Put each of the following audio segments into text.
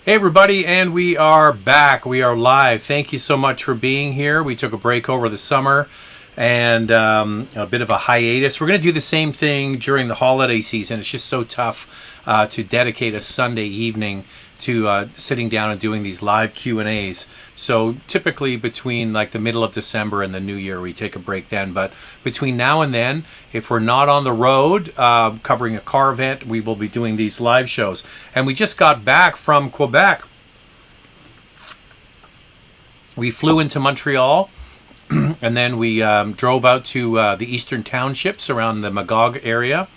Hey everybody, and we are back. We are live. Thank you so much for being here. We took a break over the summer and a bit of a hiatus. We're going to do the same thing during the holiday season. It's just so tough to dedicate a Sunday evening to sitting down and doing these live Q&As. So typically between like the middle of December and the New Year, we take a break then. But between now and then, if we're not on the road covering a car event, we will be doing these live shows. And we just got back from Quebec. We flew into Montreal, and then we drove out to the eastern townships around the Magog area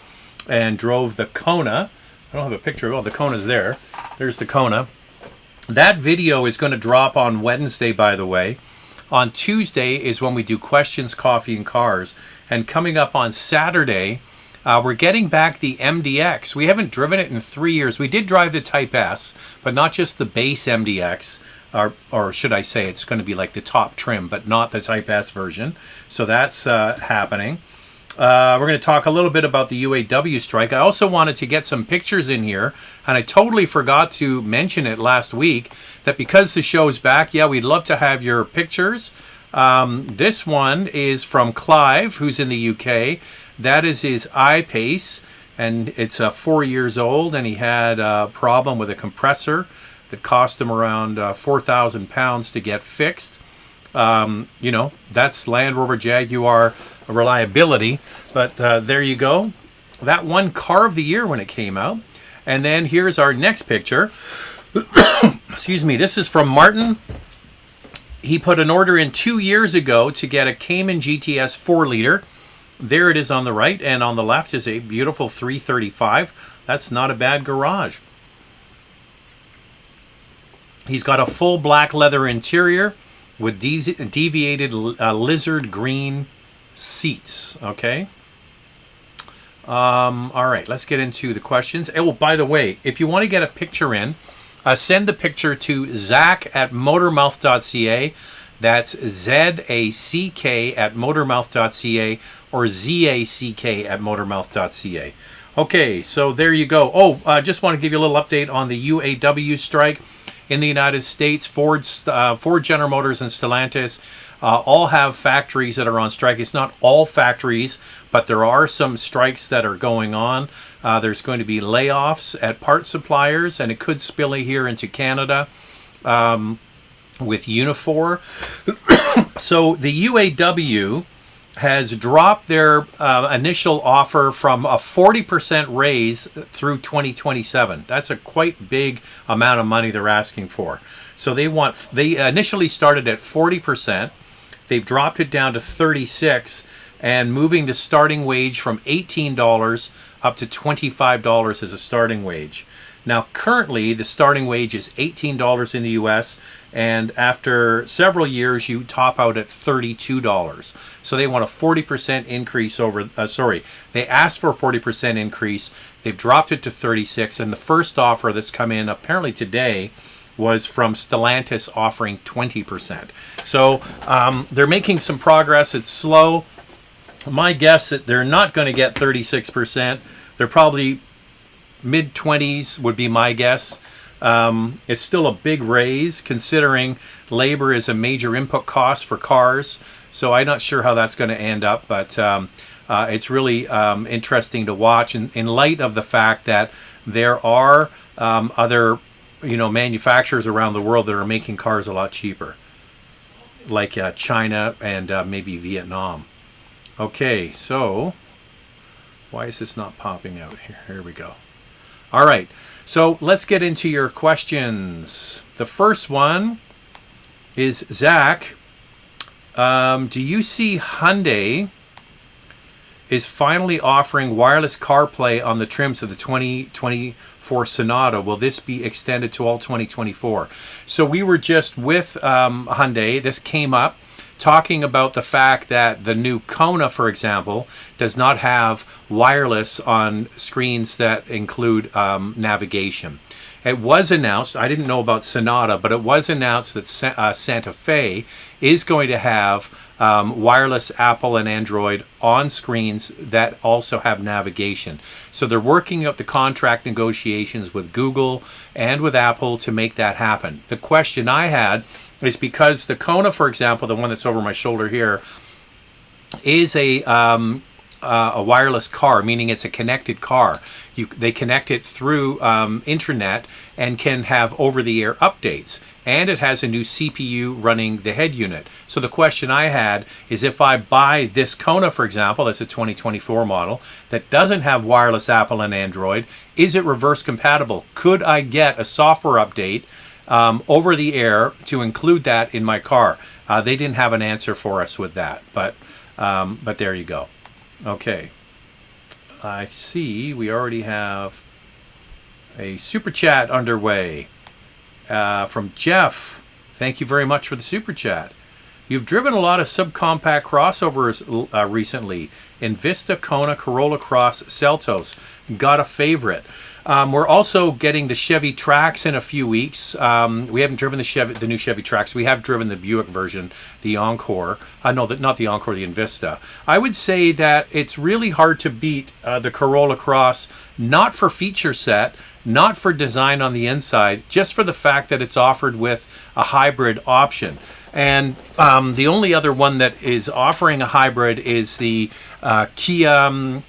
and drove the Kona. I don't have a picture. Oh, the Kona's there. There's the Kona. That video is going to drop on Wednesday, by the way. On Tuesday is when we do questions, coffee, and cars. And coming up on Saturday, we're getting back the MDX. We haven't driven it in 3 years. We did drive the Type S, but not just the base MDX. Or should I say it's going to be like the top trim, but not the Type S version. So that's happening. We're going to talk a little bit about the UAW strike. I also wanted to get some pictures in here, and I totally forgot to mention it last week, that because the show's back, yeah, we'd love to have your pictures. This one is from Clive, who's in the UK. That is his I-Pace, and it's 4 years old, and he had a problem with a compressor that cost him around £4,000 to get fixed. You know, that's Land Rover Jaguar reliability. But there you go. That won Car of the Year when it came out. And then here's our next picture. Excuse me. This is from Martin. He put an order in 2 years ago to get a Cayman GTS 4-liter. There it is on the right. And on the left is a beautiful 335. That's not a bad garage. He's got a full black leather interior with deviated lizard green seats. Okay. All right, let's get into the questions. Oh, by the way, if you want to get a picture in, send the picture to Zach@motormouth.ca. That's ZACK@motormouth.ca or ZACK@motormouth.ca. Okay, so there you go. Oh, I just want to give you a little update on the UAW strike. In the United States, Ford, General Motors, and Stellantis all have factories that are on strike. It's not all factories, but there are some strikes that are going on. There's going to be layoffs at part suppliers, and it could spill here into Canada with Unifor. So the UAW has dropped their initial offer from a 40% raise through 2027. That's a quite big amount of money they're asking for. So they initially started at 40%. They've dropped it down to 36 and moving the starting wage from $18 up to $25 as a starting wage. Now, currently, the starting wage is $18 in the U.S., and after several years, you top out at $32. So they want a 40% increase over, they asked for a 40% increase. They've dropped it to 36, and the first offer that's come in apparently today was from Stellantis offering 20%. So they're making some progress. It's slow. My guess that they're not going to get 36%. They're probably mid-20s would be my guess. It's still a big raise considering labor is a major input cost for cars. So I'm not sure how that's going to end up, but it's really interesting to watch in light of the fact that there are other manufacturers around the world that are making cars a lot cheaper, like China and maybe Vietnam. Okay, so why is this not popping out here? Here we go. All right, so let's get into your questions. The first one is, Zach, do you see Hyundai is finally offering wireless CarPlay on the trims of the 2024 Sonata? Will this be extended to all 2024? So we were just with Hyundai. This came up talking about the fact that the new Kona, for example, does not have wireless on screens that include navigation. It was announced, I didn't know about Sonata, but it was announced that Santa Fe is going to have wireless Apple and Android on screens that also have navigation. So they're working out the contract negotiations with Google and with Apple to make that happen. The question I had is because the Kona, for example, the one that's over my shoulder here, is a wireless car, meaning it's a connected car. They connect it through internet and can have over-the-air updates. And it has a new CPU running the head unit. So the question I had is, if I buy this Kona, for example, that's a 2024 model, that doesn't have wireless Apple and Android, is it reverse compatible? Could I get a software update over the air to include that in my car? They didn't have an answer for us with that, but there you go. Okay, I see we already have a super chat underway from Jeff. Thank you very much for the super chat. You've driven a lot of subcompact crossovers recently. Invista, Kona, Corolla Cross, Seltos. Got a favorite. We're also getting the Chevy Trax in a few weeks. We haven't driven the new Chevy Trax. We have driven the Buick version, the Encore. No, not the Encore, the Invista. I would say that it's really hard to beat the Corolla Cross, not for feature set, not for design on the inside, just for the fact that it's offered with a hybrid option. And the only other one that is offering a hybrid is the Kia.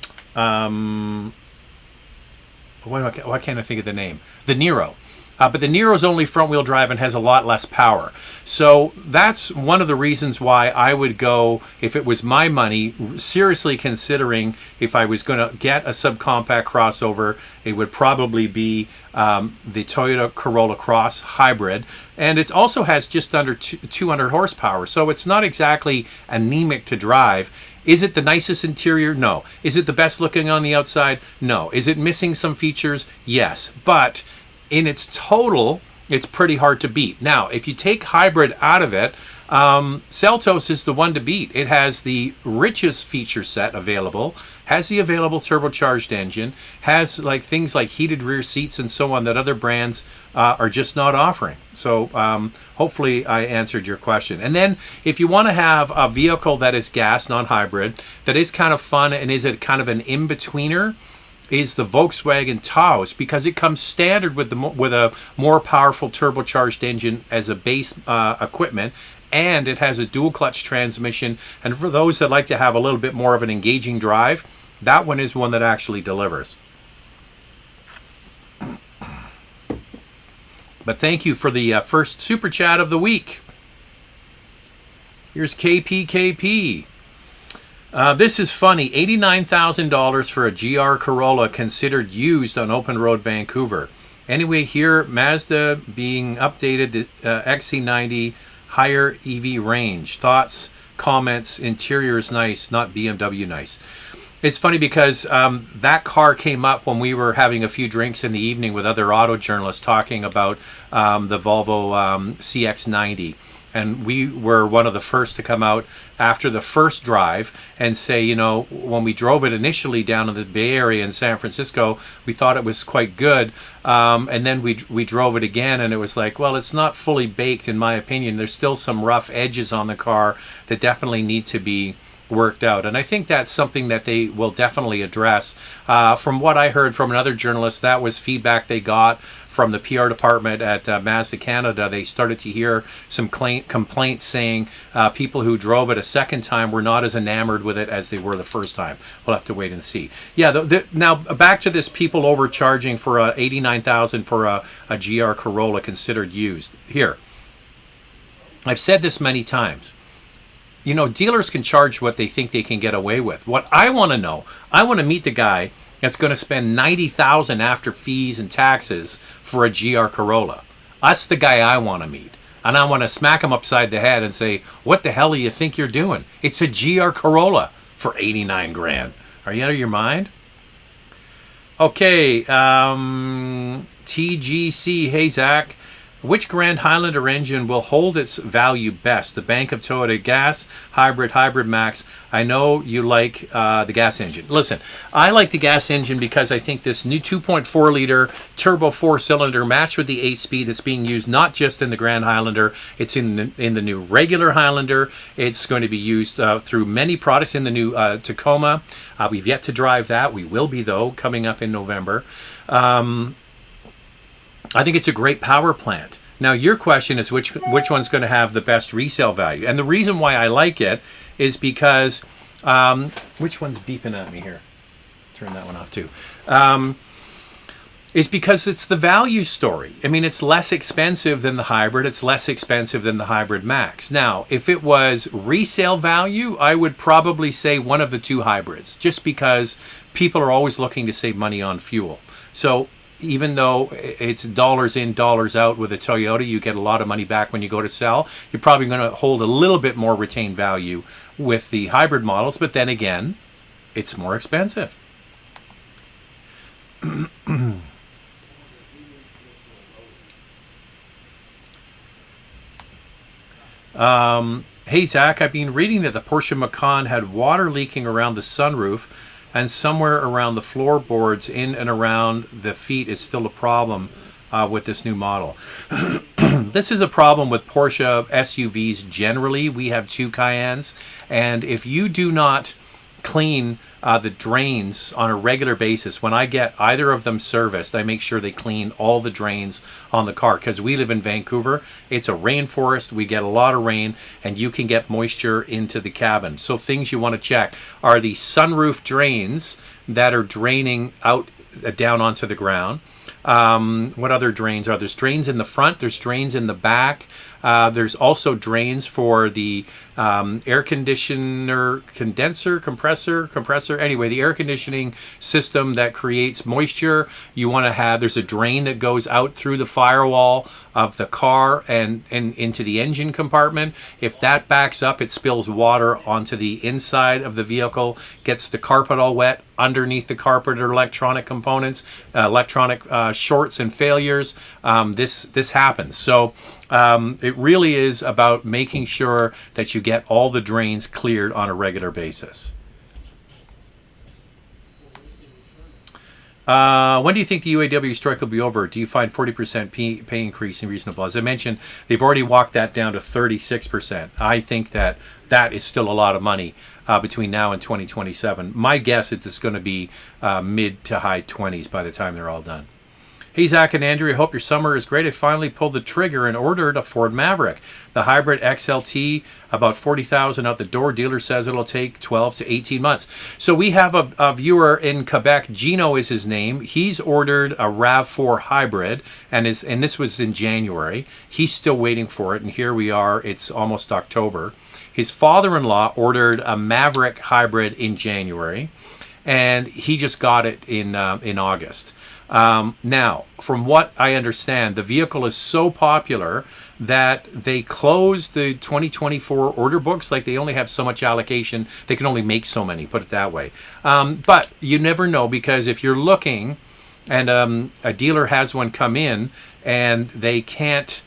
Why can't I think of the name? The Niro. But the Niro is only front-wheel drive and has a lot less power. So that's one of the reasons why I would go, if it was my money, seriously considering if I was going to get a subcompact crossover, it would probably be the Toyota Corolla Cross Hybrid. And it also has just under 200 horsepower, so it's not exactly anemic to drive. Is it the nicest interior? No. Is it the best looking on the outside? No. Is it missing some features? Yes. But in its total, it's pretty hard to beat. Now, if you take hybrid out of it, Seltos is the one to beat. It has the richest feature set available, has the available turbocharged engine, has like things like heated rear seats and so on that other brands are just not offering. So hopefully I answered your question. And then if you want to have a vehicle that is gas, non-hybrid, that is kind of fun and is it kind of an in-betweener, is the Volkswagen Taos, because it comes standard with a more powerful turbocharged engine as a base equipment, and it has a dual clutch transmission. And for those that like to have a little bit more of an engaging drive, that one is one that actually delivers. But thank you for the first super chat of the week. Here's KPKP. This is funny. $89,000 for a GR Corolla considered used on open road Vancouver. Anyway, here Mazda being updated, the XC90 higher EV range. Thoughts, comments, interior is nice, not BMW nice. It's funny because that car came up when we were having a few drinks in the evening with other auto journalists talking about the Volvo CX90. And we were one of the first to come out after the first drive and say, you know, when we drove it initially down in the Bay Area in San Francisco, we thought it was quite good. And then we drove it again and it was like, well, it's not fully baked in my opinion. There's still some rough edges on the car that definitely need to be worked out. And I think that's something that they will definitely address. From what I heard from another journalist, that was feedback they got from the PR department at Mazda Canada. They started to hear some complaints saying people who drove it a second time were not as enamored with it as they were the first time. We'll have to wait and see. Yeah, now back to this people overcharging for $89,000 for a GR Corolla considered used. Here, I've said this many times. You know, dealers can charge what they think they can get away with. What I want to know, I want to meet the guy that's going to spend $90,000 after fees and taxes for a GR Corolla. That's the guy I want to meet. And I want to smack him upside the head and say, what the hell do you think you're doing? It's a GR Corolla for 89 grand. Are you out of your mind? Okay, TGC, hey Zach. Which Grand Highlander engine will hold its value best? The Bank of Toyota gas, hybrid max. I know you like the gas engine. Listen, I like the gas engine because I think this new 2.4 liter turbo 4-cylinder matched with the 8-speed that's being used not just in the Grand Highlander, it's in the new regular Highlander. It's going to be used through many products in the new Tacoma. We've yet to drive that. We will be, though, coming up in November. I think it's a great power plant. Now, your question is which one's going to have the best resale value? And the reason why I like it is because, which one's beeping at me here? Turn that one off too. Is because it's the value story. I mean, it's less expensive than the hybrid. It's less expensive than the hybrid max. Now, if it was resale value, I would probably say one of the two hybrids, just because people are always looking to save money on fuel. So even though it's dollars in, dollars out with a Toyota, you get a lot of money back when you go to sell. You're probably going to hold a little bit more retained value with the hybrid models, but then again, it's more expensive. Hey, Zach, I've been reading that the Porsche Macan had water leaking around the sunroof, and somewhere around the floorboards in and around the feet is still a problem with this new model. This is a problem with Porsche SUVs generally. We have two Cayennes, and if you do not clean the drains on a regular basis, when I get either of them serviced, I make sure they clean all the drains on the car, because we live in Vancouver. It's a rainforest. We get a lot of rain, and you can get moisture into the cabin. So things you want to check are the sunroof drains that are draining out down onto the ground. What other drains are there? There's drains in the front, there's drains in the back. There's also drains for the air conditioner, compressor. Anyway, the air conditioning system that creates moisture. You want to have, there's a drain that goes out through the firewall of the car and into the engine compartment. If that backs up, it spills water onto the inside of the vehicle, gets the carpet all wet. Underneath the carpet are electronic components, electronic shorts and failures. This happens. So it really is about making sure that you get all the drains cleared on a regular basis. When do you think the UAW strike will be over? Do you find 40% pay increase reasonable? As I mentioned, they've already walked that down to 36%. I think that is still a lot of money between now and 2027. My guess is it's going to be mid to high 20s by the time they're all done. Hey, Zach and Andrew, I hope your summer is great. I finally pulled the trigger and ordered a Ford Maverick. The hybrid XLT, about $40,000 out the door. Dealer says it'll take 12 to 18 months. So we have a viewer in Quebec. Gino is his name. He's ordered a RAV4 hybrid, and this was in January. He's still waiting for it, and here we are. It's almost October. His father-in-law ordered a Maverick hybrid in January, and he just got it in August. Now, from what I understand, the vehicle is so popular that they closed the 2024 order books. Like, they only have so much allocation. They can only make so many, put it that way. But you never know, because if you're looking and a dealer has one come in and they can't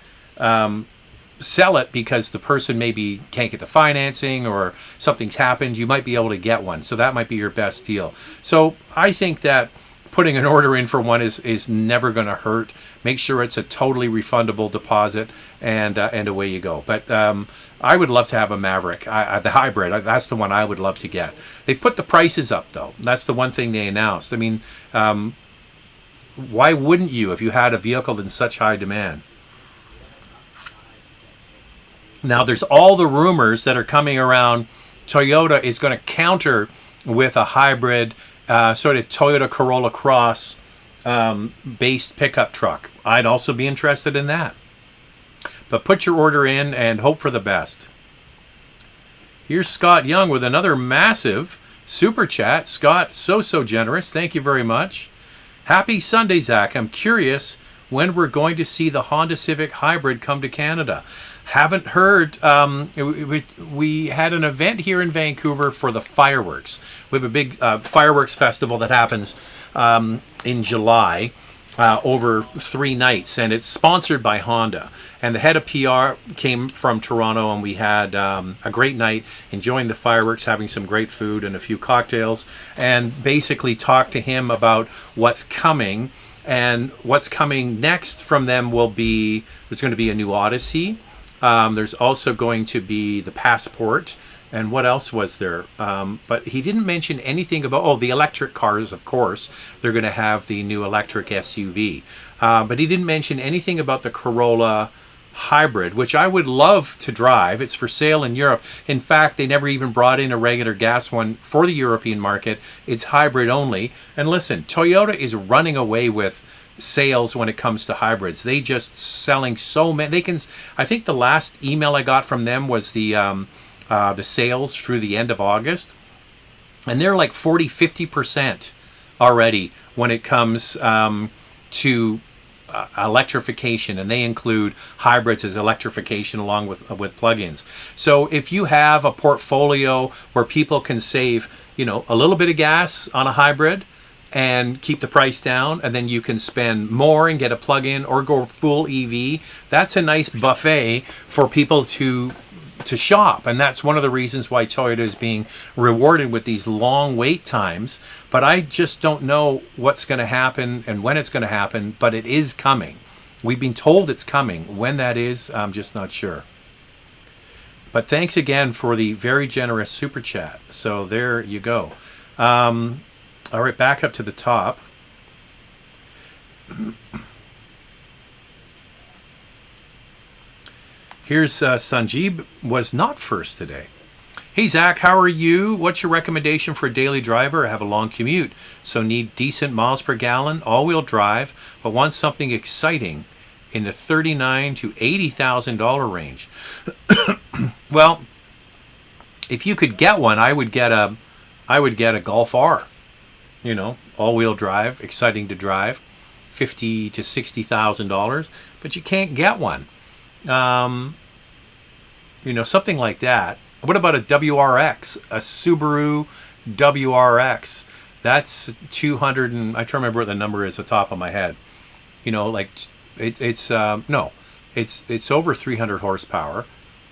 sell it because the person maybe can't get the financing or something's happened, you might be able to get one. So that might be your best deal. So I think that putting an order in for one is never going to hurt. Make sure it's a totally refundable deposit, and away you go. But I would love to have a Maverick, the hybrid. That's the one I would love to get. They put the prices up, though. That's the one thing they announced. I mean, why wouldn't you if you had a vehicle in such high demand? Now, there's all the rumors that are coming around. Toyota is going to counter with a hybrid sort of Toyota Corolla Cross based pickup truck. I'd also be interested in that. But put your order in and hope for the best. Here's Scott Young with another massive super chat. Scott, so generous. Thank you very much. Happy Sunday, Zach. I'm curious when we're going to see the Honda Civic Hybrid come to Canada. Haven't heard. We had an event here in Vancouver for the fireworks. We have a big fireworks festival that happens in July. over 3 nights, and it's sponsored by Honda. And the head of PR came from Toronto, and we had a great night, enjoying the fireworks, having some great food and a few cocktails, and basically talked to him about what's coming. And what's coming next from them will be, there's going to be a new Odyssey. There's also going to be the Passport. And what else was there? But he didn't mention anything about, the electric cars, of course. They're going to have the new electric SUV. But he didn't mention anything about the Corolla Hybrid, which I would love to drive. It's for sale in Europe. In fact, they never even brought in a regular gas one for the European market. It's hybrid only. And listen, Toyota is running away with sales when it comes to hybrids. They just selling so many. I think the last email I got from them was the sales through the end of August, and they're like 40-50% already when it comes to electrification, and they include hybrids as electrification along with plug-ins. So if you have a portfolio where people can save a little bit of gas on a hybrid and keep the price down, and then you can spend more and get a plug-in or go full EV, that's a nice buffet for people to shop. And that's one of the reasons why Toyota is being rewarded with these long wait times. But I just don't know what's going to happen and when it's going to happen, but it is coming. We've been told it's coming. When that is, I'm just not sure. But thanks again for the very generous super chat. So there you go. All right, back up to the top. Here's Sanjeeb was not first today. Hey Zach, how are you? What's your recommendation for a daily driver? I have a long commute, so need decent miles per gallon, all-wheel drive, but want something exciting in the $39,000 to $80,000 range. Well, if you could get one, I would get a Golf R. All-wheel drive, exciting to drive, $50,000 to $60,000, but you can't get one. Something like that. What about a WRX, a Subaru WRX? That's 200 and I can't remember what the number is off the top of my head. It's over 300 horsepower,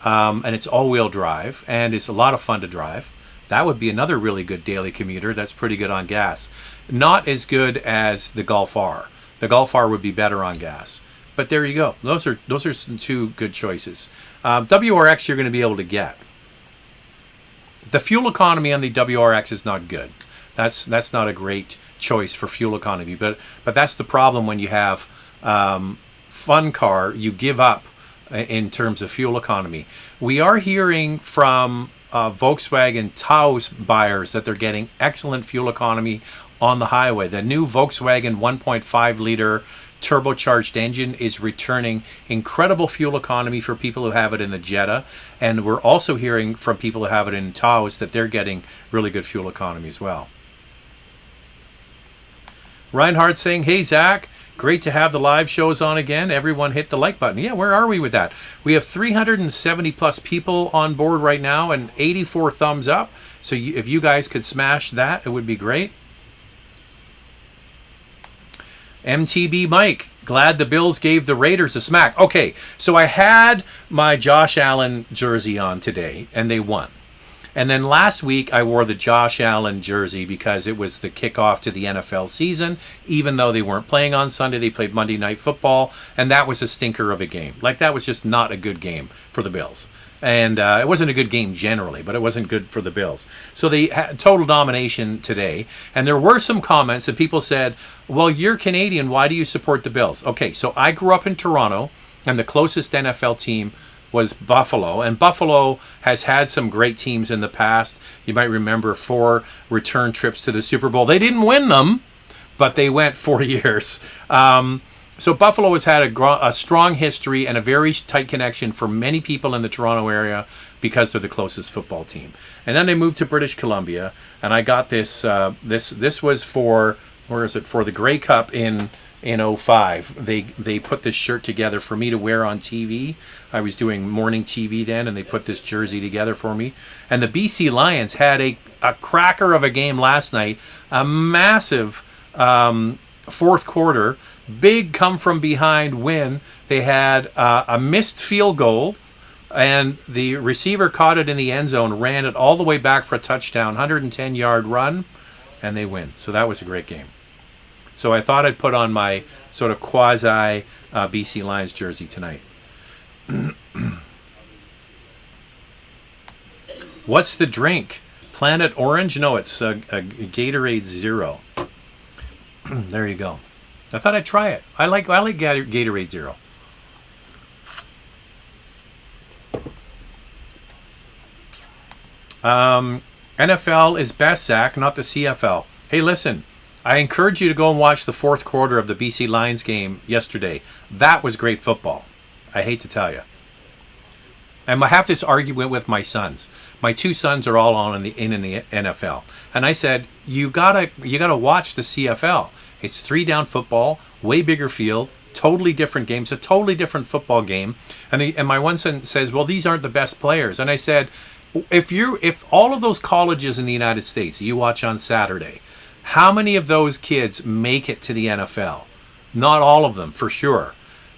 and it's all-wheel drive, and it's a lot of fun to drive. That would be another really good daily commuter. That's pretty good on gas. Not as good as the Golf R. The Golf R would be better on gas. But there you go. Those are some two good choices. WRX you're going to be able to get. The fuel economy on the WRX is not good. That's not a great choice for fuel economy. But that's the problem when you have fun car. You give up in terms of fuel economy. We are hearing from Volkswagen Taos buyers that they're getting excellent fuel economy on the highway. The new Volkswagen 1.5 liter turbocharged engine is returning incredible fuel economy for people who have it in the Jetta, and we're also hearing from people who have it in Taos that they're getting really good fuel economy as well. Reinhardt saying, hey Zach, great to have the live shows on again. Everyone hit the like button. Yeah, where are we with that? We have 370 plus people on board right now and 84 thumbs up. So if you guys could smash that, it would be great. MTB Mike, glad the Bills gave the Raiders a smack. Okay, so I had my Josh Allen jersey on today, and they won. And then last week, I wore the Josh Allen jersey because it was the kickoff to the NFL season. Even though they weren't playing on Sunday, they played Monday Night Football, and that was a stinker of a game. That was just not a good game for the Bills. And it wasn't a good game generally, but it wasn't good for the Bills. So they had total domination today. And there were some comments that people said, well, you're Canadian. Why do you support the Bills? Okay, so I grew up in Toronto, and the closest NFL team was Buffalo. And Buffalo has had some great teams in the past. You might remember 4 return trips to the Super Bowl. They didn't win them, but they went 4 years. So Buffalo has had a strong history and a very tight connection for many people in the Toronto area because they're the closest football team. And then they moved to British Columbia, and I got this. This was for, where is it? For the Grey Cup in 05. They put this shirt together for me to wear on TV. I was doing morning TV then, and they put this jersey together for me. And the BC Lions had a cracker of a game last night, a massive fourth quarter. Big come from behind win. They had a missed field goal, and the receiver caught it in the end zone, ran it all the way back for a touchdown, 110-yard run, and they win. So that was a great game. So I thought I'd put on my sort of quasi BC Lions jersey tonight. What's the drink? Planet Orange? No, it's a Gatorade Zero. There you go. I thought I'd try it. I like Gatorade Zero. NFL is best, Zach, not the CFL. Hey, listen. I encourage you to go and watch the fourth quarter of the BC Lions game yesterday. That was great football. I hate to tell you. And I have this argument with my sons. My two sons are all on in the NFL, and I said, you gotta watch the CFL. It's 3-down football, way bigger field, totally different game. It's a totally different football game. And my one son says, well, these aren't the best players. And I said, if all of those colleges in the United States you watch on Saturday, how many of those kids make it to the NFL? Not all of them, for sure.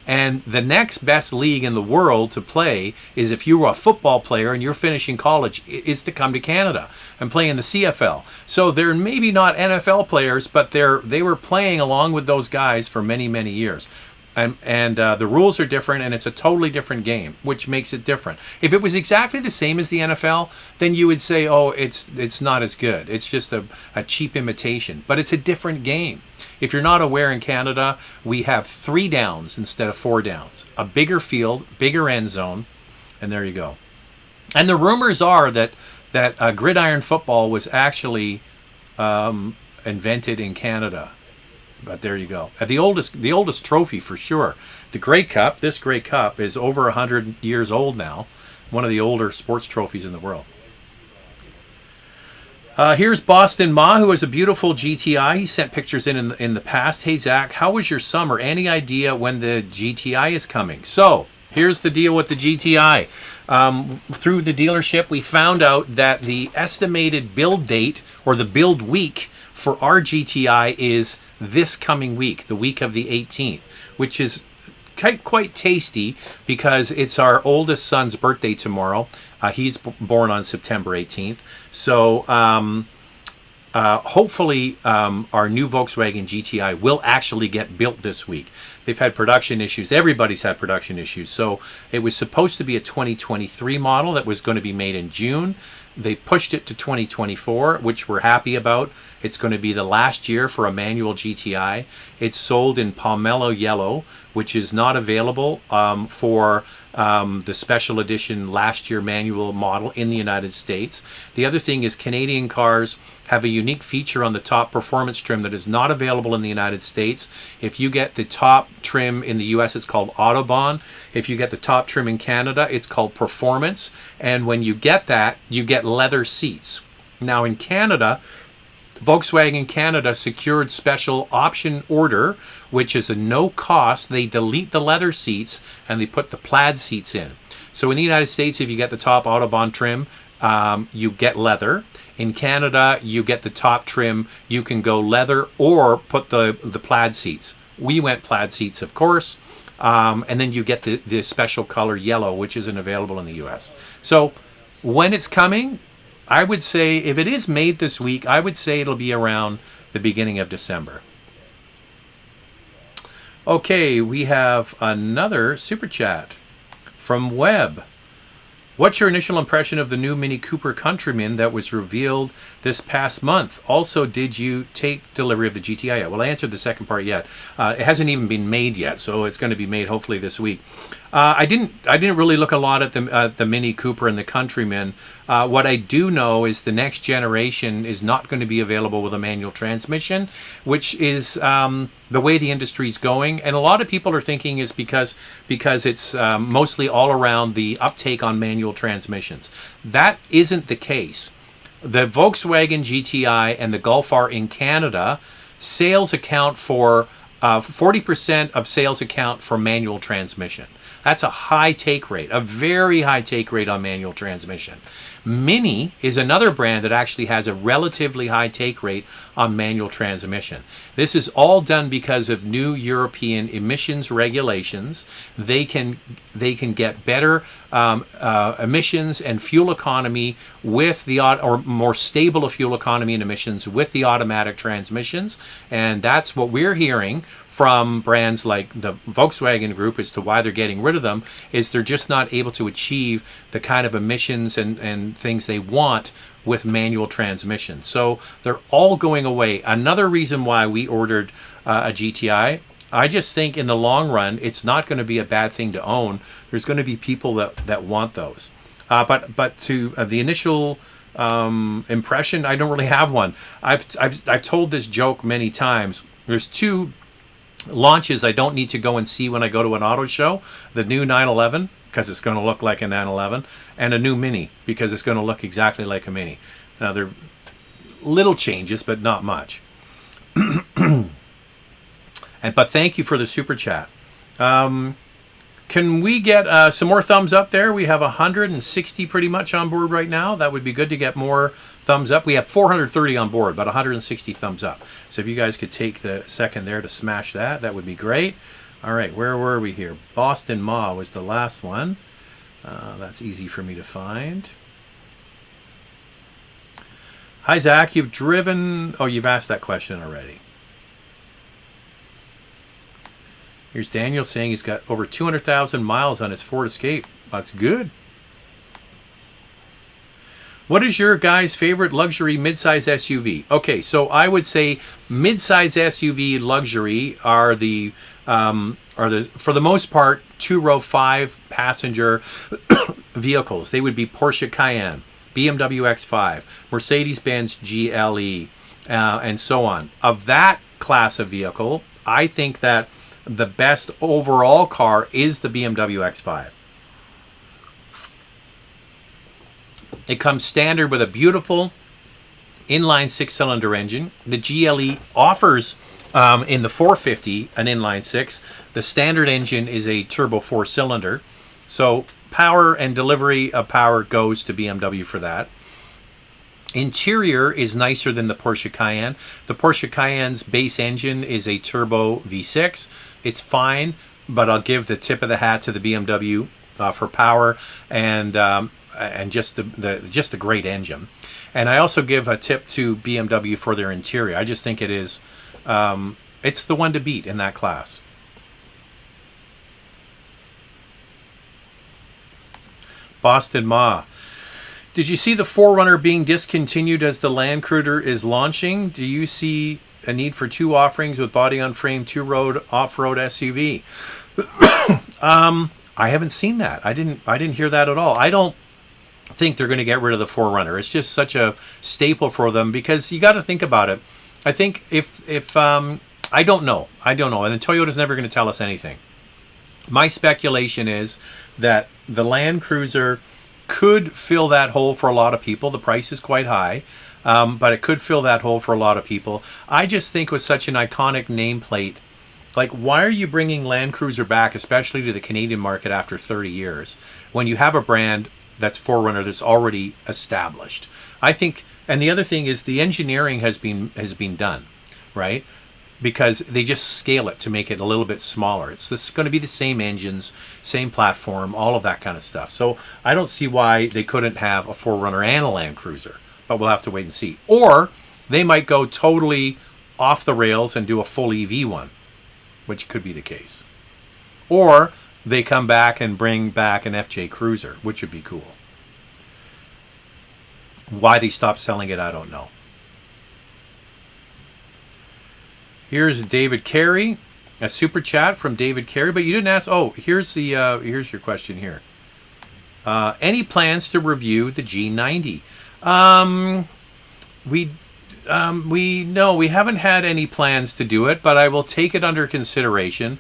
And the next best league in the world to play is, if you were a football player and you're finishing college, is to come to Canada and play in the CFL. So they're maybe not NFL players, but they were playing along with those guys for many, many years. And the rules are different, and it's a totally different game, which makes it different. If it was exactly the same as the NFL, then you would say, oh, it's not as good. It's just a cheap imitation. But it's a different game. If you're not aware, in Canada, we have 3 downs instead of 4 downs. A bigger field, bigger end zone, and there you go. And the rumors are that gridiron football was actually invented in Canada. But there you go. The oldest trophy for sure. The Grey Cup, this Grey Cup, is over 100 years old now. One of the older sports trophies in the world. Here's Boston Ma, who has a beautiful GTI. He sent pictures in the past. Hey, Zach, how was your summer? Any idea when the GTI is coming? So, here's the deal with the GTI. Through the dealership, we found out that the estimated build date, or the build week, for our GTI is this coming week, the week of the 18th, which is quite tasty because it's our oldest son's birthday tomorrow. He's born on September 18th. So hopefully our new Volkswagen GTI will actually get built this week. They've had production issues. Everybody's had production issues. So it was supposed to be a 2023 model that was going to be made in June. They pushed it to 2024, which we're happy about. It's going to be the last year for a manual GTI. It's sold in Pomelo Yellow, which is not available for the special edition last year manual model in the United States. The other thing is, Canadian cars have a unique feature on the top performance trim that is not available in the United States. If you get the top trim in the US, it's called Autobahn. If you get the top trim in Canada, it's called Performance. And when you get that, you get leather seats. Now in Canada, Volkswagen Canada secured special option order, which is a no cost. They delete the leather seats and they put the plaid seats in. So in the United States, if you get the top Autobahn trim, you get leather. In Canada, you get the top trim. You can go leather or put the plaid seats. We went plaid seats, of course. And then you get the special color yellow, which isn't available in the US. So when it's coming, I would say, if it is made this week, I would say it'll be around the beginning of December. Okay, we have another super chat from Webb. What's your initial impression of the new Mini Cooper Countryman that was revealed this past month? Also, did you take delivery of the GTI yet? Well, I answered the second part yet. It hasn't even been made yet, so it's going to be made hopefully this week. I didn't really look a lot at the Mini Cooper and the Countryman. What I do know is the next generation is not going to be available with a manual transmission, which is the way the industry's going. And a lot of people are thinking is because it's mostly all around the uptake on manual transmissions. That isn't the case. The Volkswagen GTI and the Golf R in Canada, sales account for 40% of sales account for manual transmission. That's a high take rate, a very high take rate on manual transmission. Mini is another brand that actually has a relatively high take rate on manual transmission. This is all done because of new European emissions regulations. They can get better emissions and fuel economy with the or more stable fuel economy and emissions with the automatic transmissions, and that's what we're hearing from brands like the Volkswagen Group as to why they're getting rid of them, is they're just not able to achieve the kind of emissions and things they want with manual transmission. So they're all going away. Another reason why we ordered a GTI, I just think in the long run, it's not going to be a bad thing to own. There's going to be people that want those. But to the initial impression, I don't really have one. I've told this joke many times. There's two launches I don't need to go and see when I go to an auto show: the new 911, because it's going to look like a 911, and a new Mini, because it's going to look exactly like a Mini. Now, they're little changes, but not much. But thank you for the super chat. Can we get some more thumbs up there? We have 160 pretty much on board right now. That would be good to get more thumbs up. We have 430 on board, but 160 thumbs up. So if you guys could take the second there to smash that, that would be great. All right, where were we here? Boston Ma was the last one. That's easy for me to find. Hi, Zach. You've driven... Oh, you've asked that question already. Here's Daniel saying he's got over 200,000 miles on his Ford Escape. That's good. What is your guy's favorite luxury midsize SUV? Okay, so I would say midsize SUV luxury are the for the most part 2-row 5-passenger vehicles. They would be Porsche Cayenne, BMW X5, Mercedes-Benz GLE, and so on. Of that class of vehicle, I think that the best overall car is the BMW X5. It comes standard with a beautiful inline 6-cylinder engine. The GLE offers in the 450 an inline 6. The standard engine is a turbo 4-cylinder. So power and delivery of power goes to BMW for that. Interior is nicer than the Porsche Cayenne. The Porsche Cayenne's base engine is a turbo V6. It's fine, but I'll give the tip of the hat to the BMW for power and just the great engine. And I also give a tip to BMW for their interior. I just think it is it's the one to beat in that class. Boston Ma. Did you see the 4Runner being discontinued as the Land Cruiser is launching? Do you see a need for two offerings with body-on-frame, two-road, off-road SUV? I haven't seen that. I didn't hear that at all. I don't think they're going to get rid of the 4Runner. It's just such a staple for them because you got to think about it. I think if I don't know, and the Toyota's never going to tell us anything. My speculation is that the Land Cruiser could fill that hole for a lot of people. The price is quite high, but it could fill that hole for a lot of people. I just think with such an iconic nameplate, like, why are you bringing Land Cruiser back, especially to the Canadian market after 30 years, when you have a brand that's 4Runner that's already established? I think, and the other thing is the engineering has been done, right? Because they just scale it to make it a little bit smaller. It's going to be the same engines, same platform, all of that kind of stuff. So I don't see why they couldn't have a 4Runner and a Land Cruiser, but we'll have to wait and see. Or they might go totally off the rails and do a full EV one, which could be the case. Or they come back and bring back an FJ Cruiser, which would be cool. Why they stopped selling it, I don't know. Here's David Carey, a super chat from David Carey, but you didn't ask. Oh, here's here's your question here. Any plans to review the G90? We haven't had any plans to do it, but I will take it under consideration.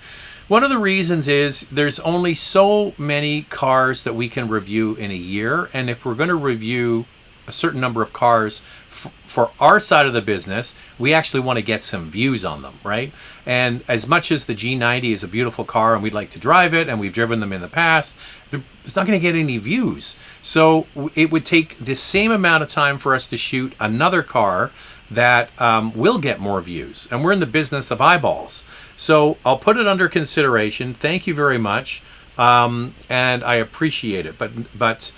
One of the reasons is there's only so many cars that we can review in a year, and if we're going to review a certain number of cars for our side of the business. We actually want to get some views on them, right? And as much as the G90 is a beautiful car and we'd like to drive it and we've driven them in the past, it's not going to get any views. So it would take the same amount of time for us to shoot another car that will get more views. And we're in the business of eyeballs. So I'll put it under consideration. Thank you very much. And I appreciate it. But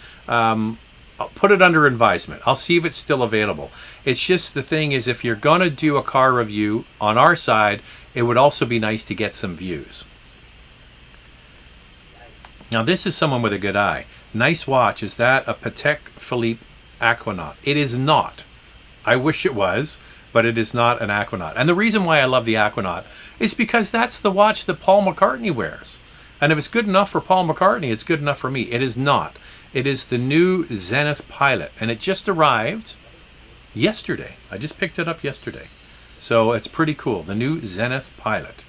I'll put it under advisement. I'll see if it's still available. It's just the thing is, if you're going to do a car review on our side, it would also be nice to get some views. Now, this is someone with a good eye. Nice watch. Is that a Patek Philippe Aquanaut? It is not. I wish it was, but it is not an Aquanaut. And the reason why I love the Aquanaut is because that's the watch that Paul McCartney wears. And if it's good enough for Paul McCartney, it's good enough for me. It is not. It is the new Zenith Pilot, and it just arrived yesterday. I just picked it up yesterday. So it's pretty cool. The new Zenith Pilot,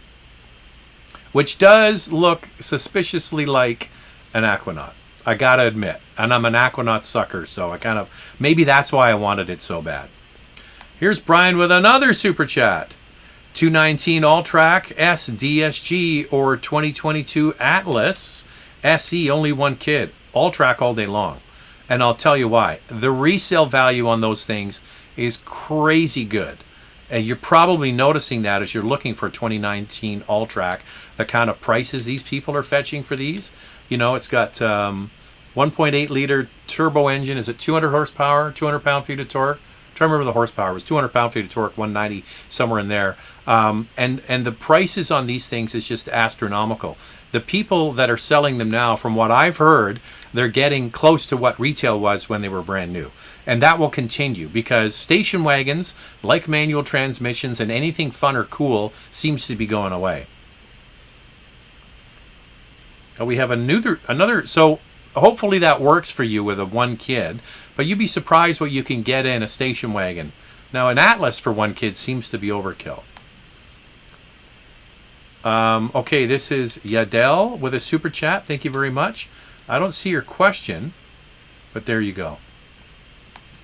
which does look suspiciously like an Aquanaut, I gotta admit. And I'm an Aquanaut sucker, so maybe that's why I wanted it so bad. Here's Brian with another super chat. 219 All-Track S DSG or 2022 Atlas SE, only one kid. All-Track all day long. And I'll tell you why. The resale value on those things is crazy good. And you're probably noticing that as you're looking for 2019 All-Track, the kind of prices these people are fetching for these. You know, it's got 1.8 liter turbo engine. Is it 200 horsepower, 200 pound-feet of torque? I'm trying to remember the horsepower. It was 200 pound-feet of torque, 190, somewhere in there. And the prices on these things is just astronomical. The people that are selling them now, from what I've heard, they're getting close to what retail was when they were brand new. And that will continue because station wagons, like manual transmissions and anything fun or cool, seems to be going away. We have another, so hopefully that works for you with a one kid, but you'd be surprised what you can get in a station wagon. Now, an Atlas for one kid seems to be overkill. Okay, this is Yadel with a super chat. Thank you very much. I don't see your question, but there you go.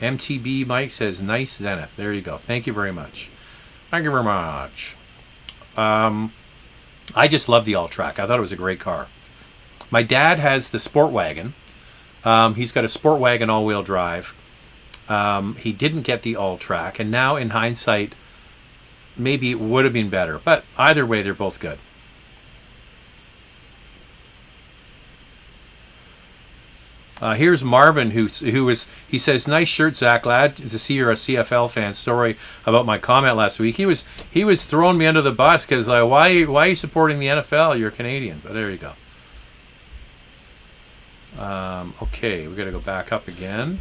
MTB Mike says, nice Zenith. There you go. Thank you very much. Thank you very much. I just love the All-Track. I thought it was a great car. My dad has the Sport Wagon. He's got a Sport Wagon all-wheel drive. He didn't get the All-Track, and now in hindsight, maybe it would have been better. But either way, they're both good. Here's Marvin, he says, nice shirt, Zach. Glad to see you're a CFL fan. Sorry about my comment last week. He was throwing me under the bus because why are you supporting the NFL? You're Canadian. But there you go. Okay, we got to go back up again.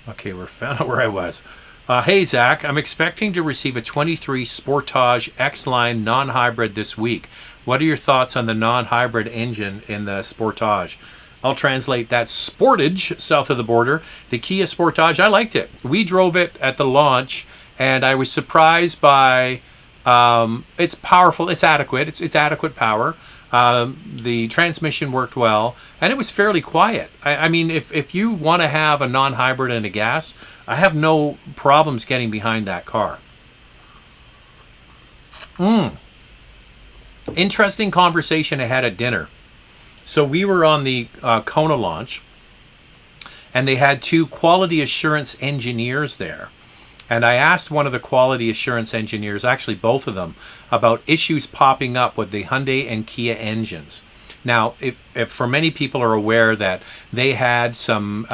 Okay, we're found out where I was. Hey, Zach, I'm expecting to receive a 23 Sportage X-Line non-hybrid this week. What are your thoughts on the non-hybrid engine in the Sportage? I'll translate that Sportage south of the border. The Kia Sportage, I liked it. We drove it at the launch, and I was surprised by it's powerful. It's adequate. It's adequate power. The transmission worked well, and it was fairly quiet. I mean, if you want to have a non-hybrid and a gas, I have no problems getting behind that car. Interesting conversation I had at dinner. So we were on the Kona launch, and they had two quality assurance engineers there. And I asked one of the quality assurance engineers, actually both of them, about issues popping up with the Hyundai and Kia engines. Now, if for many people are aware that they had some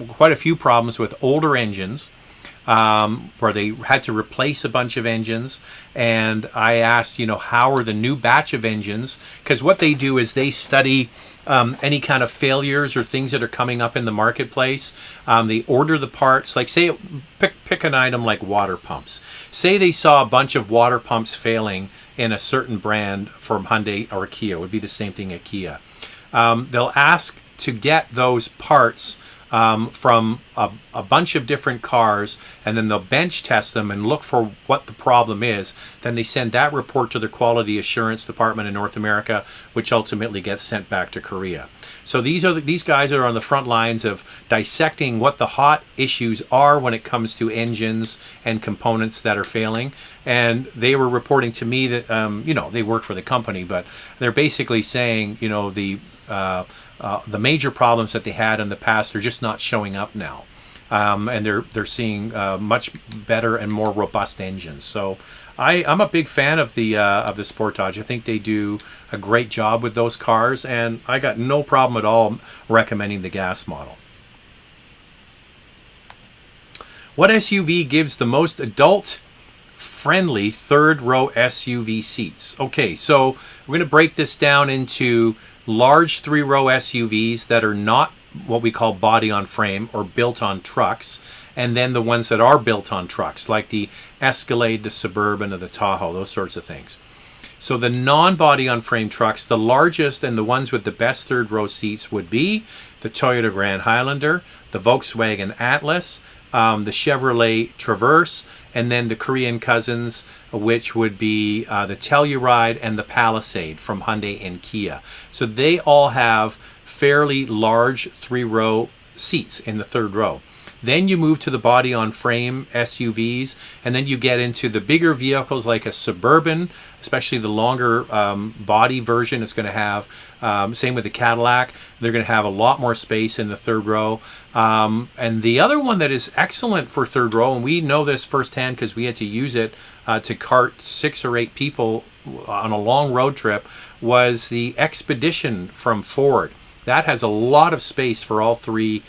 quite a few problems with older engines, where they had to replace a bunch of engines. And I asked, how are the new batch of engines? Because what they do is they study any kind of failures or things that are coming up in the marketplace. They order the parts, like say, pick an item like water pumps. Say they saw a bunch of water pumps failing in a certain brand from Hyundai or Kia. It would be the same thing at Kia. They'll ask to get those parts from a bunch of different cars, and then they'll bench test them and look for what the problem is. Then they send that report to the quality assurance department in North America, which ultimately gets sent back to Korea. So these guys are on the front lines of dissecting what the hot issues are when it comes to engines and components that are failing. And they were reporting to me that they work for the company, but they're basically saying the major problems that they had in the past are just not showing up now, and they're seeing much better and more robust engines. So I'm a big fan of the Sportage. I think they do a great job with those cars, and I got no problem at all recommending the gas model. What SUV gives the most adult-friendly third-row SUV seats? Okay, so we're going to break this down into large three-row SUVs that are not what we call body-on-frame or built on trucks, and then the ones that are built on trucks, like the Escalade, the Suburban, or the Tahoe, those sorts of things. So the non-body-on-frame trucks, the largest and the ones with the best third-row seats would be the Toyota Grand Highlander, the Volkswagen Atlas, the Chevrolet Traverse, and then the Korean cousins, which would be the Telluride and the Palisade from Hyundai and Kia. So they all have fairly large three-row seats in the third row. Then you move to the body-on-frame SUVs, and then you get into the bigger vehicles like a Suburban, especially the longer body version is going to have, same with the Cadillac, they're going to have a lot more space in the third row. And the other one that is excellent for third row, and we know this firsthand because we had to use it to cart 6 or 8 people on a long road trip, was the Expedition from Ford. That has a lot of space for all three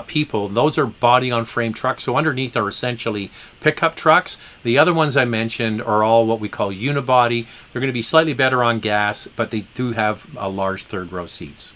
people. Those are body-on-frame trucks, so underneath are essentially pickup trucks. The other ones I mentioned are all what we call unibody. They're going to be slightly better on gas, but they do have large third-row seats.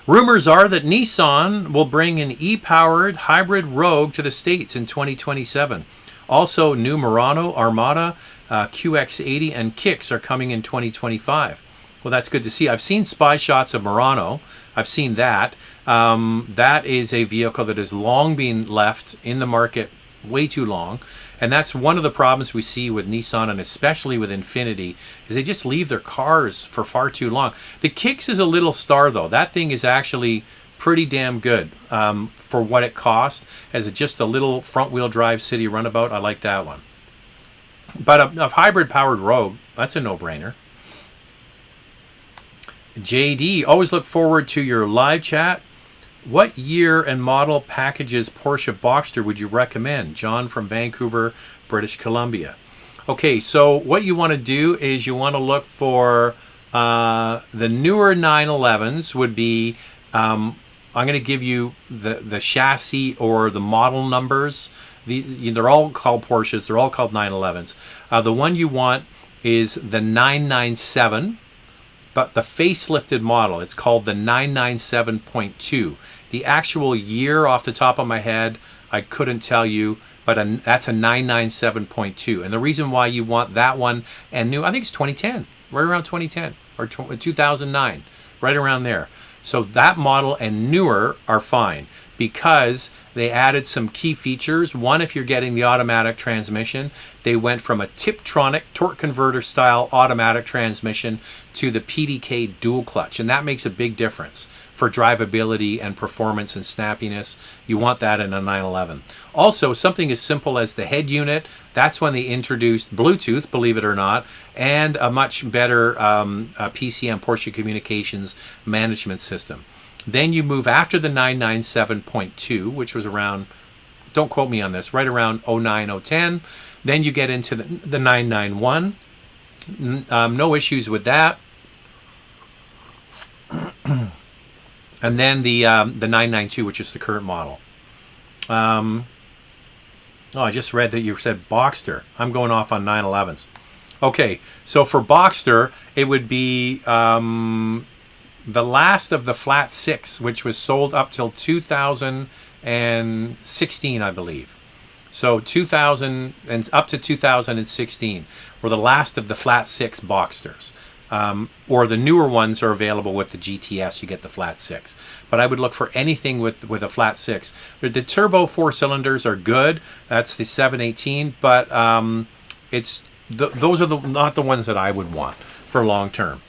Rumors are that Nissan will bring an e-powered hybrid Rogue to the States in 2027. Also, new Murano, Armada, QX80, and Kicks are coming in 2025. Well, that's good to see. I've seen spy shots of Murano. I've seen that. That is a vehicle that has long been left in the market way too long. And that's one of the problems we see with Nissan, and especially with Infiniti, is they just leave their cars for far too long. The Kicks is a little star, though. That thing is actually pretty damn good for what it cost. As just a little front-wheel drive city runabout, I like that one. But a hybrid-powered Rogue, that's a no-brainer. JD, always look forward to your live chat. What year and model packages Porsche Boxster would you recommend? John from Vancouver, British Columbia. Okay, so what you want to do is you want to look for the newer 911s would be, I'm going to give you the chassis or the model numbers. They're all called Porsches. They're all called 911s. The one you want is the 997. But the facelifted model, it's called the 997.2. The actual year off the top of my head, I couldn't tell you, but that's a 997.2. And the reason why you want that one and new, I think it's 2010, right around 2010 or 2009, right around there. So that model and newer are fine because they added some key features. One, if you're getting the automatic transmission, they went from a Tiptronic torque converter style automatic transmission to the PDK dual clutch, and that makes a big difference for drivability and performance and snappiness. You want that in a 911. Also, something as simple as the head unit, that's when they introduced Bluetooth, believe it or not, and a much better PCM, Porsche Communications Management System. Then you move after the 997.2, which was around, don't quote me on this, right around 09, 010. Then you get into the 991. No issues with that. And then the 992, which is the current model. I just read that you said Boxster. I'm going off on 911s. Okay, so for Boxster, it would be the last of the Flat 6, which was sold up till 2016, I believe. So 2000 and up to 2016 were the last of the Flat 6 Boxsters. or the newer ones are available with the GTS. You get the flat six, but I would look for anything with a flat six. The turbo 4 cylinders are good. That's the 718, but those are not the ones that I would want for long term.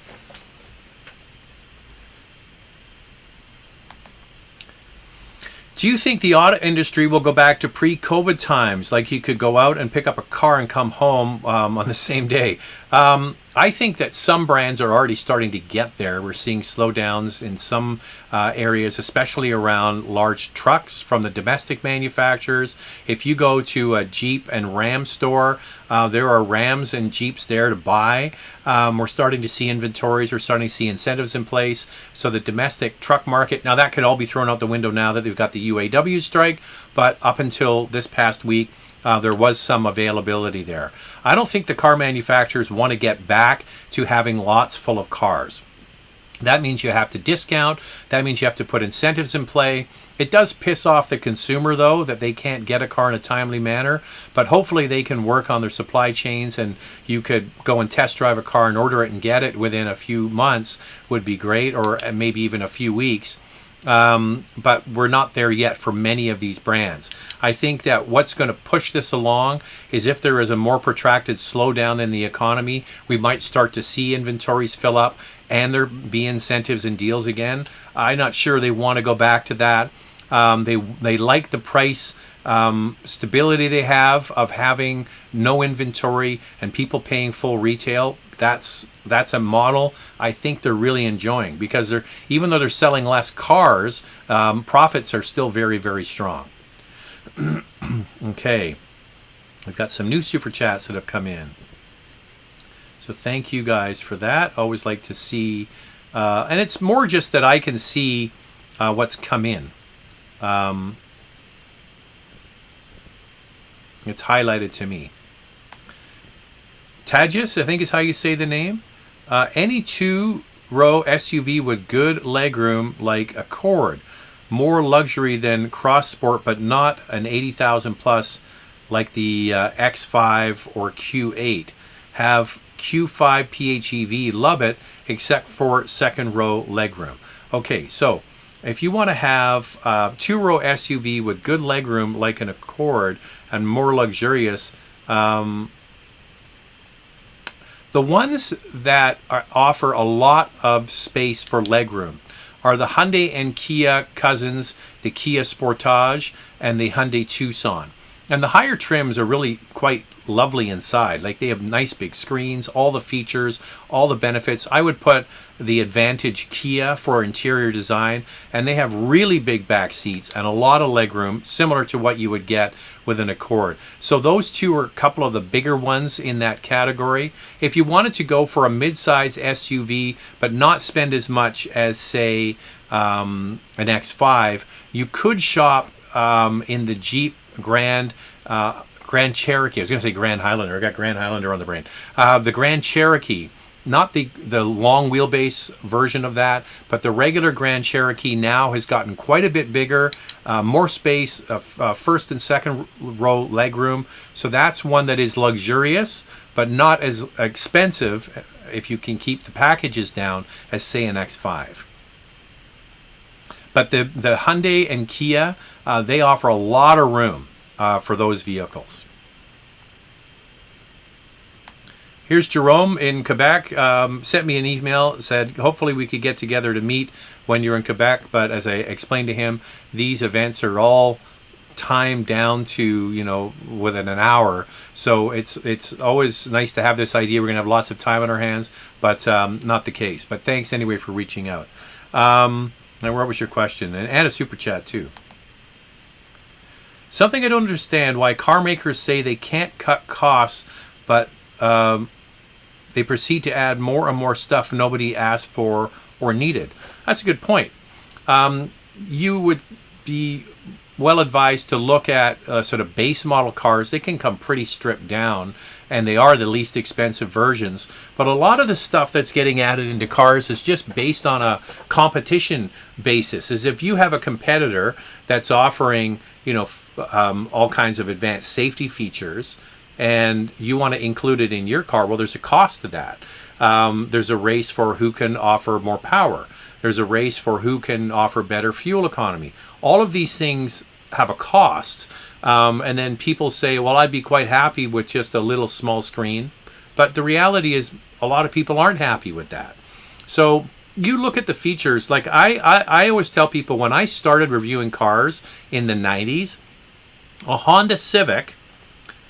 Do you think the auto industry will go back to pre-COVID times, like you could go out and pick up a car and come home on the same day? I think that some brands are already starting to get there. We're seeing slowdowns in some areas, especially around large trucks from the domestic manufacturers. If you go to a Jeep and Ram store, there are Rams and Jeeps there to buy. We're starting to see inventories. We're starting to see incentives in place. So the domestic truck market, now that could all be thrown out the window now that they've got the UAW strike. But up until this past week, there was some availability there. I don't think the car manufacturers want to get back to having lots full of cars. That means you have to discount. That means you have to put incentives in play. It does piss off the consumer, though, that they can't get a car in a timely manner. But hopefully they can work on their supply chains, and you could go and test drive a car and order it and get it within a few months would be great, or maybe even a few weeks. But we're not there yet for many of these brands. I think that what's going to push this along is if there is a more protracted slowdown in the economy, we might start to see inventories fill up and there be incentives and deals again. I'm not sure they want to go back to that. They like the price stability they have of having no inventory and people paying full retail. That's a model I think they're really enjoying, because even though they're selling less cars, profits are still very, very strong. Okay, we've got some new super chats that have come in, so thank you guys for that. Always like to see, and it's more just that I can see what's come in. It's highlighted to me. Tagus, I think is how you say the name. Any two-row SUV with good legroom like Accord. More luxury than Cross Sport, but not an 80,000 plus like the X5 or Q8. Have Q5 PHEV, love it, except for second row legroom. Okay, so if you want to have a two-row SUV with good legroom like an Accord and more luxurious, the ones that offer a lot of space for legroom are the Hyundai and Kia cousins, the Kia Sportage and the Hyundai Tucson. And the higher trims are really quite lovely inside. Like, they have nice big screens, all the features, all the benefits. I would put the Advantage Kia for interior design, and they have really big back seats and a lot of legroom, similar to what you would get with an Accord. So those two are a couple of the bigger ones in that category. If you wanted to go for a mid-size SUV but not spend as much as, say, an X5, you could shop in the Jeep Grand Cherokee. I was going to say Grand Highlander. I got Grand Highlander on the brain. The Grand Cherokee, not the long wheelbase version of that, but the regular Grand Cherokee now has gotten quite a bit bigger, more space, first and second row legroom. So that's one that is luxurious, but not as expensive, if you can keep the packages down, as, say, an X5. But the Hyundai and Kia, they offer a lot of room for those vehicles. Here's Jerome in Quebec, sent me an email, said hopefully we could get together to meet when you're in Quebec, but as I explained to him, these events are all timed down to, within an hour. So it's always nice to have this idea. We're going to have lots of time on our hands, but not the case. But thanks anyway for reaching out. And what was your question? And a super chat too. Something I don't understand, why car makers say they can't cut costs, but they proceed to add more and more stuff nobody asked for or needed. That's a good point. You would be well advised to look at sort of base model cars. They can come pretty stripped down, and they are the least expensive versions. But a lot of the stuff that's getting added into cars is just based on a competition basis. As if you have a competitor that's offering, all kinds of advanced safety features, and you want to include it in your car, well, there's a cost to that. There's a race for who can offer more power. There's a race for who can offer better fuel economy. All of these things have a cost. And then people say, well, I'd be quite happy with just a little small screen. But the reality is a lot of people aren't happy with that. So you look at the features. Like I always tell people, when I started reviewing cars in the 90s, a Honda Civic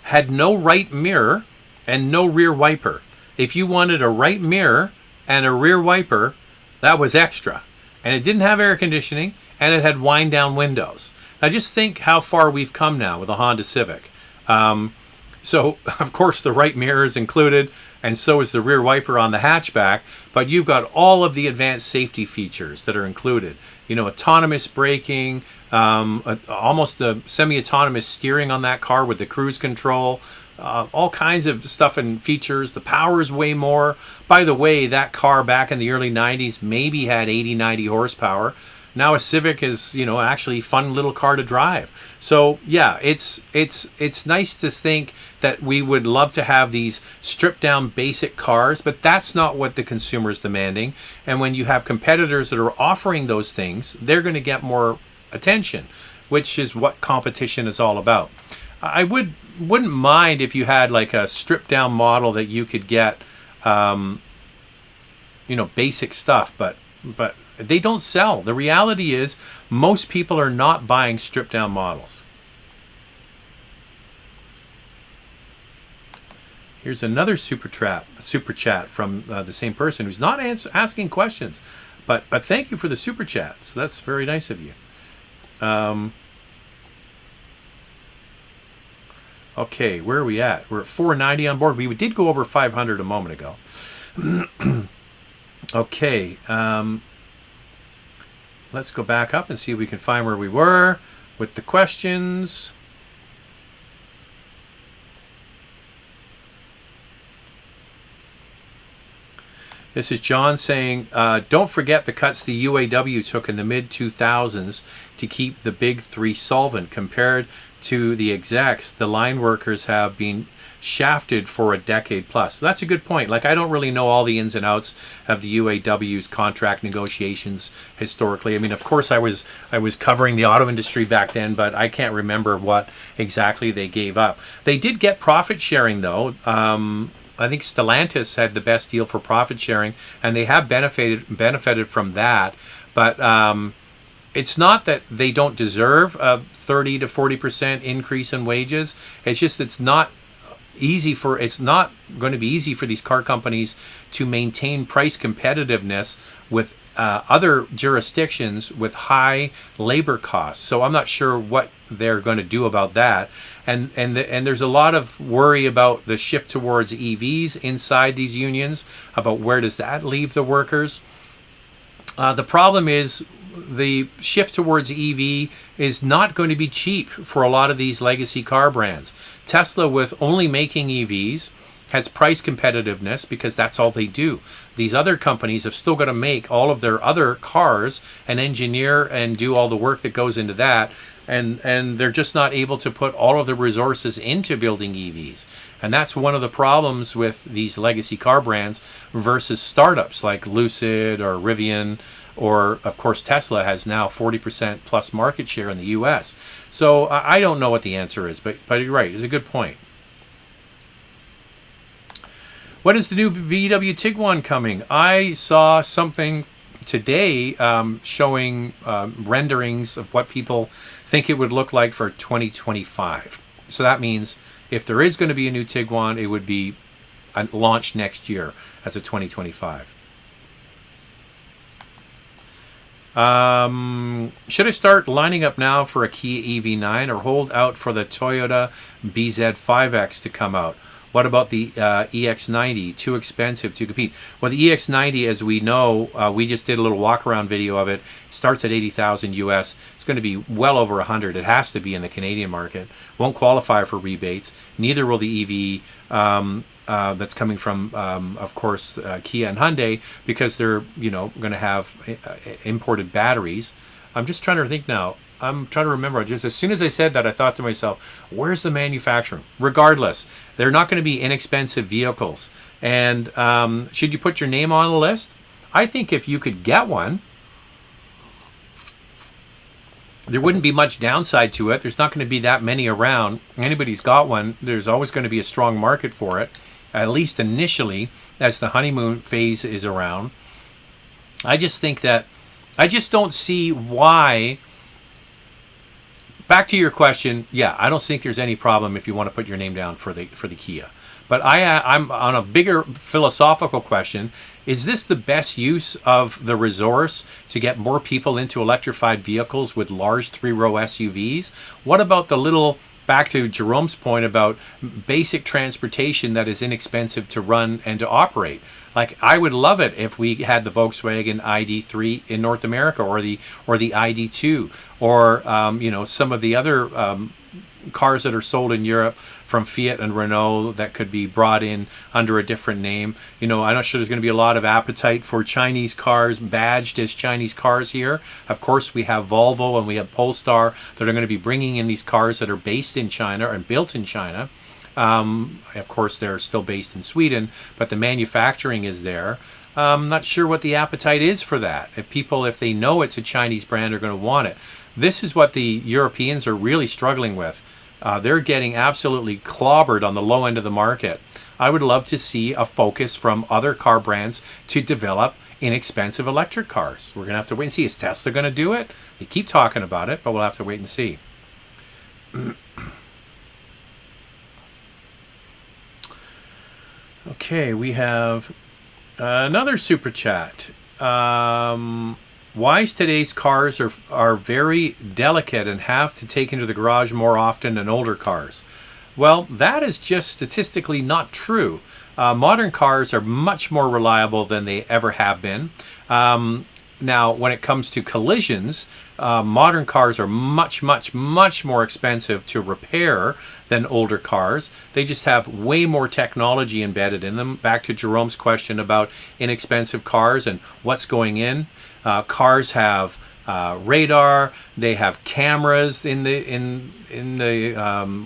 had no right mirror and no rear wiper. If you wanted a right mirror and a rear wiper, that was extra. And it didn't have air conditioning, and it had wind down windows. Now just think how far we've come now with a Honda Civic. So of course the right mirror is included, and so is the rear wiper on the hatchback, but you've got all of the advanced safety features that are included. You know, autonomous braking, almost a semi-autonomous steering on that car with the cruise control, all kinds of stuff and features. The power is way more. By the way, that car back in the early 90s maybe had 80, 90 horsepower. Now a Civic is, you know, actually a fun little car to drive. So yeah, it's nice to think that we would love to have these stripped down basic cars, but that's not what the consumer is demanding. And when you have competitors that are offering those things, they're going to get more attention, which is what competition is all about. I wouldn't mind if you had like a stripped down model that you could get, you know, basic stuff, but they don't sell. The reality is most people are not buying stripped down models. Here's another super chat from the same person who's not asking questions, but thank you for the super chat. So that's very nice of you. Okay, where are we at? We're at 490 on board. We did go over 500 a moment ago. Okay. Let's go back up and see if we can find where we were with the questions. This is John saying, don't forget the cuts the UAW took in the mid-2000s to keep the big three solvent. Compared to the execs, the line workers have been shafted for a decade plus. That's a good point. Like, I don't really know all the ins and outs of the UAW's contract negotiations historically. I mean, of course I was covering the auto industry back then, but I can't remember what exactly they gave up. They did get profit sharing though. I think Stellantis had the best deal for profit sharing, and they have benefited from that. But it's not that they don't deserve a 30 to 40% increase in wages. It's just it's not going to be easy for these car companies to maintain price competitiveness with other jurisdictions with high labor costs. So I'm not sure what they're going to do about that. And there's a lot of worry about the shift towards EVs inside these unions, about where does that leave the workers. The problem is the shift towards EV is not going to be cheap for a lot of these legacy car brands. Tesla, with only making EVs, has price competitiveness because that's all they do. These other companies have still got to make all of their other cars and engineer and do all the work that goes into that. And they're just not able to put all of the resources into building EVs. And that's one of the problems with these legacy car brands versus startups like Lucid or Rivian, or of course Tesla has now 40% plus market share in the US. So I don't know what the answer is, but you're right, it's a good point. When is the new VW Tiguan coming? I saw something today showing renderings of what people think it would look like for 2025. So that means if there is going to be a new Tiguan, it would be launched next year as a 2025. Should I start lining up now for a Kia EV9 or hold out for the Toyota BZ5X to come out? What about the EX90? Too expensive to compete. Well, the EX90, as we know, we just did a little walk-around video of it. It starts at $80,000 US. It's going to be well over 100. It has to be in the Canadian market. Won't qualify for rebates. Neither will the EV that's coming from, of course, Kia and Hyundai, because they're going to have imported batteries. I'm just trying to think now. I'm trying to remember. Just as soon as I said that, I thought to myself, where's the manufacturing? Regardless, they're not going to be inexpensive vehicles. And should you put your name on the list? I think if you could get one, there wouldn't be much downside to it. There's not going to be that many around. Anybody's got one. There's always going to be a strong market for it, at least initially, as the honeymoon phase is around. I just think that, I just don't see why. Back to your question, yeah, I don't think there's any problem if you want to put your name down for the Kia. But I'm on a bigger philosophical question. Is this the best use of the resource to get more people into electrified vehicles with large 3-row SUVs? What about the little, back to Jerome's point about basic transportation that is inexpensive to run and to operate? Like, I would love it if we had the Volkswagen ID3 in North America, or the ID2, or some of the other cars that are sold in Europe from Fiat and Renault that could be brought in under a different name. I'm not sure there's going to be a lot of appetite for Chinese cars badged as Chinese cars here. Of course, we have Volvo and we have Polestar that are going to be bringing in these cars that are based in China and built in China. Of course, they're still based in Sweden, but the manufacturing is there. I'm not sure what the appetite is for that. If they know it's a Chinese brand, are going to want it. This is what the Europeans are really struggling with. They're getting absolutely clobbered on the low end of the market. I would love to see a focus from other car brands to develop inexpensive electric cars. We're going to have to wait and see. Is Tesla going to do it? They keep talking about it, but we'll have to wait and see. Okay, we have another super chat. Why today's cars are very delicate and have to take into the garage more often than older cars? Well, that is just statistically not true. Modern cars are much more reliable than they ever have been. Now, when it comes to collisions, modern cars are much, much, much more expensive to repair than older cars. They just have way more technology embedded in them. Back to Jerome's question about inexpensive cars and what's going in. Cars have radar. They have cameras in the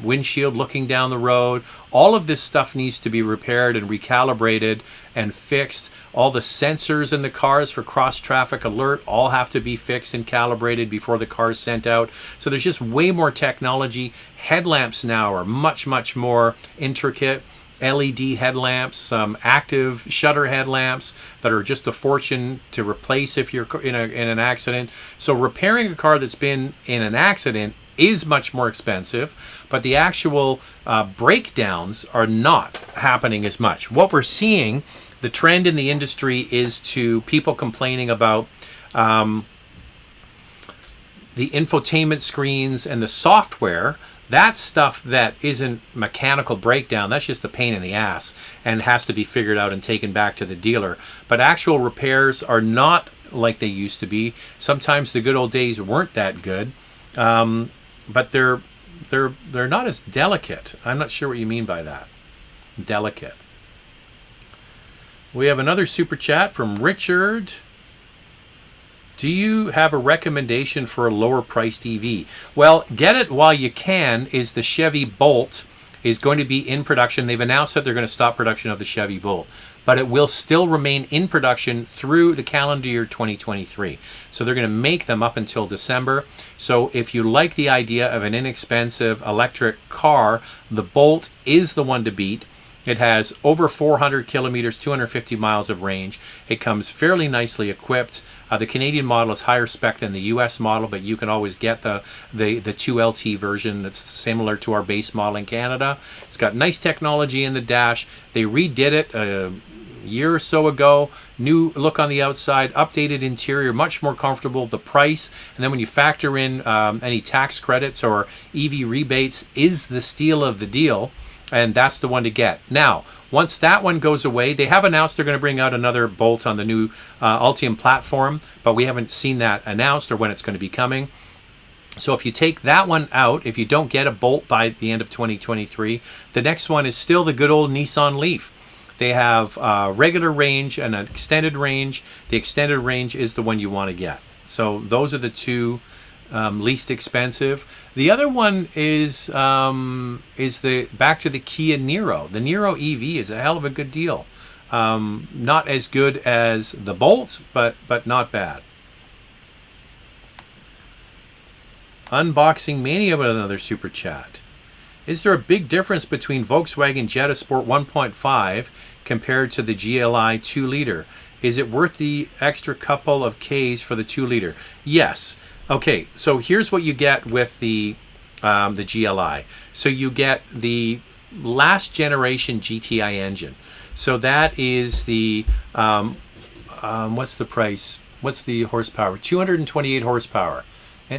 windshield looking down the road. All of this stuff needs to be repaired and recalibrated and fixed. All the sensors in the cars for cross-traffic alert all have to be fixed and calibrated before the car is sent out. So there's just way more technology. Headlamps now are much, much more intricate. LED headlamps, active shutter headlamps that are just a fortune to replace if you're in an accident. So repairing a car that's been in an accident is much more expensive, but the actual breakdowns are not happening as much. What we're seeing, the trend in the industry is to people complaining about the infotainment screens and the software. That's stuff that isn't mechanical breakdown. That's just a pain in the ass and has to be figured out and taken back to the dealer. But actual repairs are not like they used to be. Sometimes the good old days weren't that good, but they're not as delicate. I'm not sure what you mean by that. Delicate. We have another super chat from Richard. Do you have a recommendation for a lower priced EV? Well, get it while you can. Is the Chevy Bolt is going to be in production. They've announced that they're going to stop production of the Chevy Bolt, but it will still remain in production through the calendar year 2023. So they're going to make them up until December. So if you like the idea of an inexpensive electric car, the Bolt is the one to beat. It has over 400 kilometers, 250 miles of range. It comes fairly nicely equipped. The Canadian model is higher spec than the US model, but you can always get the 2LT version that's similar to our base model in Canada. It's got nice technology in the dash. They redid it a year or so ago. New look on the outside, updated interior, much more comfortable. The price, and then when you factor in any tax credits or EV rebates, is the steal of the deal. And that's the one to get. Now, once that one goes away, they have announced they're going to bring out another Bolt on the new Ultium platform, but we haven't seen that announced or when it's going to be coming. So if you take that one out, if you don't get a Bolt by the end of 2023, the next one is still the good old Nissan Leaf. They have regular range and an extended range. The extended range is the one you want to get. So those are the two least expensive. The other one is the back to the Kia Niro. The Niro EV is a hell of a good deal. Not as good as the Bolt, but not bad. Unboxing Mania with another super chat. Is there a big difference between Volkswagen Jetta Sport 1.5 compared to the GLI 2-liter? Is it worth the extra couple of Ks for the 2-liter? Yes. Okay, so here's what you get with the GLI. So you get the last generation GTI engine. So that is the, what's the price? What's the horsepower? 228 horsepower.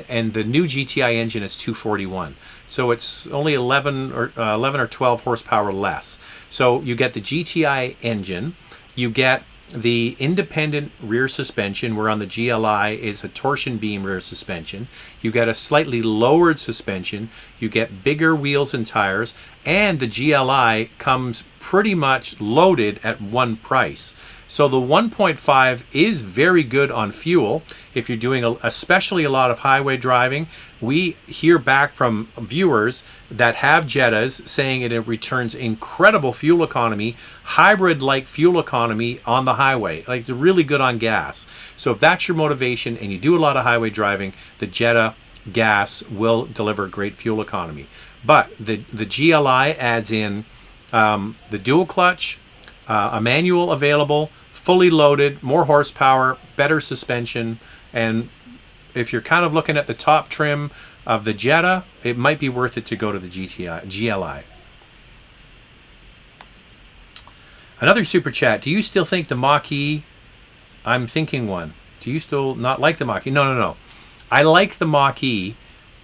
And the new GTI engine is 241. So it's only 11 or 12 horsepower less. So you get the GTI engine, you get the independent rear suspension, where on the GLI is a torsion beam rear suspension. You get a slightly lowered suspension, you get bigger wheels and tires, and the GLI comes pretty much loaded at one price. So the 1.5 is very good on fuel. If you're doing especially a lot of highway driving, we hear back from viewers that have Jettas saying it returns incredible fuel economy, hybrid-like fuel economy on the highway. Like, it's really good on gas. So if that's your motivation and you do a lot of highway driving, the Jetta gas will deliver great fuel economy. But the GLI adds in the dual clutch, a manual available, fully loaded, more horsepower, better suspension, and if you're kind of looking at the top trim of the Jetta, it might be worth it to go to the GLI. Another super chat. Do you still think the Mach-E? I'm thinking one. Do you still not like the Mach-E? No. I like the Mach-E.